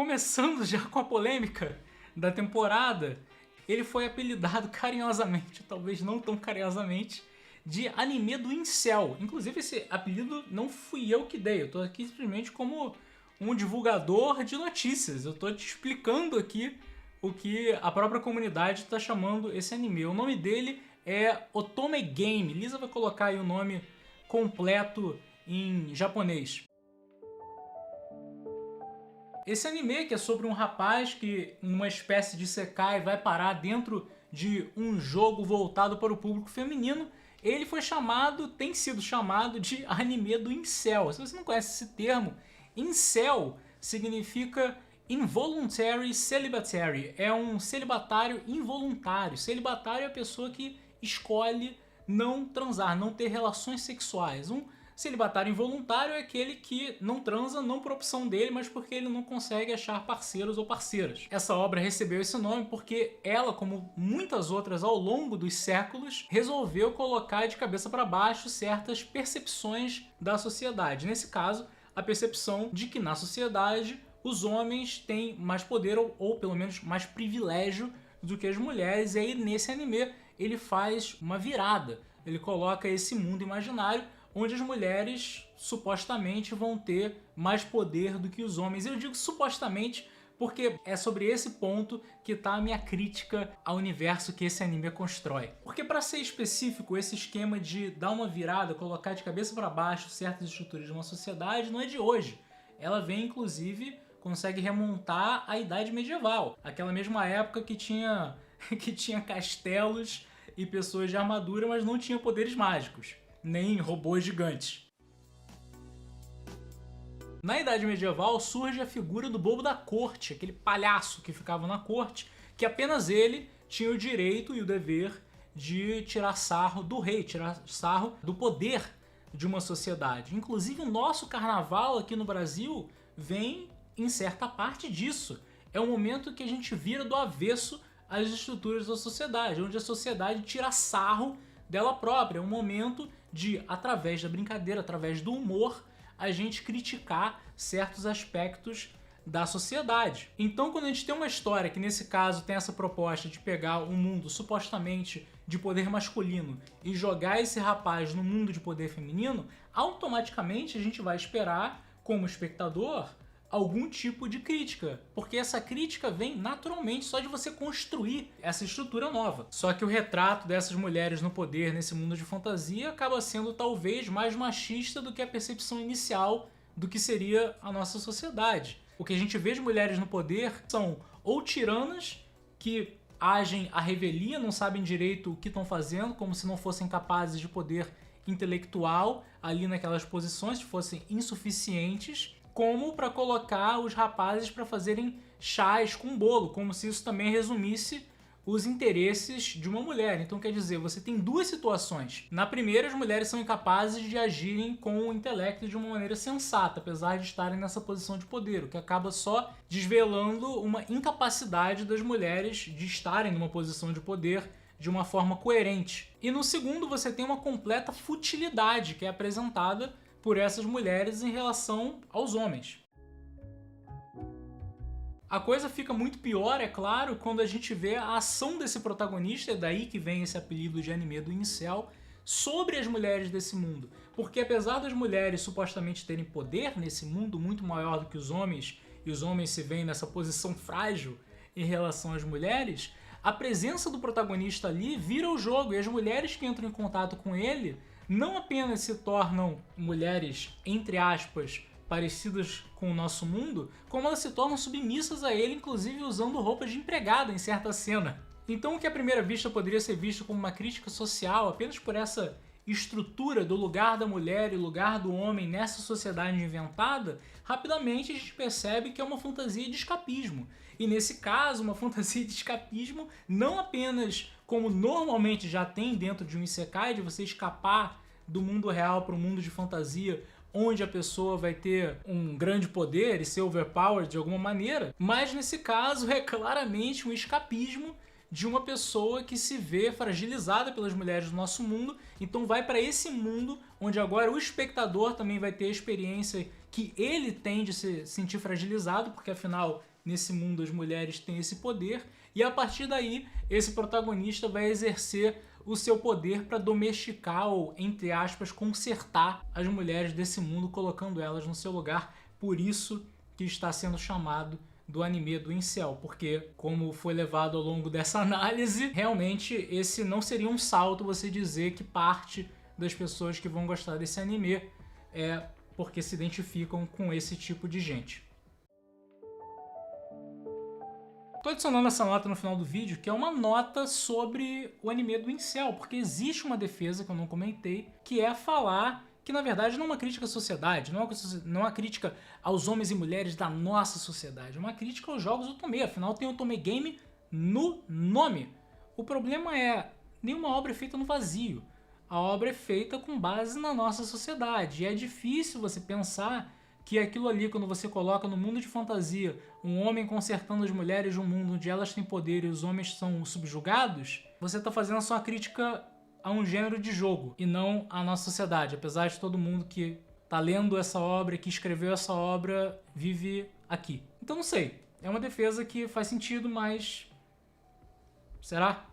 Começando já com a polêmica da temporada, ele foi apelidado carinhosamente, talvez não tão carinhosamente, de anime do incel. Inclusive esse apelido não fui eu que dei, eu tô aqui simplesmente como um divulgador de notícias. Eu tô te explicando aqui o que a própria comunidade está chamando esse anime. O nome dele é Otome Game. Lisa vai colocar aí o nome completo em japonês. Esse anime, que é sobre um rapaz que, numa espécie de isekai, vai parar dentro de um jogo voltado para o público feminino, ele foi chamado, tem sido chamado de anime do incel. Se você não conhece esse termo, incel significa involuntary celibate, é um celibatário involuntário. Celibatário é a pessoa que escolhe não transar, não ter relações sexuais. Um celibatário involuntário é aquele que não transa não por opção dele, mas porque ele não consegue achar parceiros ou parceiras. Essa obra recebeu esse nome porque ela, como muitas outras ao longo dos séculos, resolveu colocar de cabeça para baixo certas percepções da sociedade. Nesse caso, a percepção de que na sociedade os homens têm mais poder ou pelo menos mais privilégio do que as mulheres, e aí nesse anime ele faz uma virada. Ele coloca esse mundo imaginário onde as mulheres supostamente vão ter mais poder do que os homens. Eu digo supostamente porque é sobre esse ponto que está a minha crítica ao universo que esse anime constrói. Porque, para ser específico, esse esquema de dar uma virada, colocar de cabeça para baixo certas estruturas de uma sociedade não é de hoje. Ela vem, inclusive, consegue remontar à Idade Medieval, aquela mesma época que tinha castelos e pessoas de armadura, mas não tinha poderes mágicos, nem robôs gigantes. Na Idade Medieval surge a figura do bobo da corte, aquele palhaço que ficava na corte, que apenas ele tinha o direito e o dever de tirar sarro do rei, tirar sarro do poder de uma sociedade. Inclusive o nosso carnaval aqui no Brasil vem em certa parte disso. É um momento que a gente vira do avesso às estruturas da sociedade, onde a sociedade tira sarro dela própria. É um momento de, através da brincadeira, através do humor, a gente criticar certos aspectos da sociedade. Então, quando a gente tem uma história que, nesse caso, tem essa proposta de pegar um mundo supostamente de poder masculino e jogar esse rapaz no mundo de poder feminino, automaticamente a gente vai esperar, como espectador, algum tipo de crítica, porque essa crítica vem naturalmente só de você construir essa estrutura nova. Só que o retrato dessas mulheres no poder nesse mundo de fantasia acaba sendo talvez mais machista do que a percepção inicial do que seria a nossa sociedade. O que a gente vê de mulheres no poder são ou tiranas que agem à revelia, não sabem direito o que estão fazendo, como se não fossem capazes de poder intelectual ali naquelas posições, se fossem insuficientes, como para colocar os rapazes para fazerem chás com bolo, como se isso também resumisse os interesses de uma mulher. Então, quer dizer, você tem duas situações. Na primeira, as mulheres são incapazes de agirem com o intelecto de uma maneira sensata, apesar de estarem nessa posição de poder, o que acaba só desvelando uma incapacidade das mulheres de estarem numa posição de poder de uma forma coerente. E no segundo, você tem uma completa futilidade que é apresentada por essas mulheres em relação aos homens. A coisa fica muito pior, é claro, quando a gente vê a ação desse protagonista, é daí que vem esse apelido de anime do incel, sobre as mulheres desse mundo. Porque apesar das mulheres supostamente terem poder nesse mundo muito maior do que os homens, e os homens se veem nessa posição frágil em relação às mulheres, a presença do protagonista ali vira o jogo, e as mulheres que entram em contato com ele não apenas se tornam mulheres, entre aspas, parecidas com o nosso mundo, como elas se tornam submissas a ele, inclusive usando roupas de empregada em certa cena. Então o que à primeira vista poderia ser visto como uma crítica social apenas por essa estrutura do lugar da mulher e lugar do homem nessa sociedade inventada, rapidamente a gente percebe que é uma fantasia de escapismo. E nesse caso, uma fantasia de escapismo não apenas como normalmente já tem dentro de um isekai, de você escapar do mundo real para um mundo de fantasia, onde a pessoa vai ter um grande poder e ser overpowered de alguma maneira, mas nesse caso é claramente um escapismo de uma pessoa que se vê fragilizada pelas mulheres do nosso mundo, então vai para esse mundo onde agora o espectador também vai ter a experiência que ele tem de se sentir fragilizado, porque afinal, nesse mundo as mulheres têm esse poder, e a partir daí, esse protagonista vai exercer o seu poder para domesticar ou, entre aspas, consertar as mulheres desse mundo, colocando elas no seu lugar. Por isso que está sendo chamado do anime do incel, porque, como foi levado ao longo dessa análise, realmente esse não seria um salto você dizer que parte das pessoas que vão gostar desse anime é porque se identificam com esse tipo de gente. Tô adicionando essa nota no final do vídeo, que é uma nota sobre o anime do incel, porque existe uma defesa que eu não comentei, que é falar que na verdade não é uma crítica à sociedade, não é uma crítica aos homens e mulheres da nossa sociedade, é uma crítica aos jogos Otome, afinal tem Otome Game no nome. O problema é, nenhuma obra é feita no vazio, a obra é feita com base na nossa sociedade, e é difícil você pensar que aquilo ali, quando você coloca no mundo de fantasia um homem consertando as mulheres de um mundo onde elas têm poder e os homens são subjugados, você está fazendo só uma crítica a um gênero de jogo e não à nossa sociedade, apesar de todo mundo que está lendo essa obra, que escreveu essa obra, vive aqui. Então não sei, é uma defesa que faz sentido, mas será?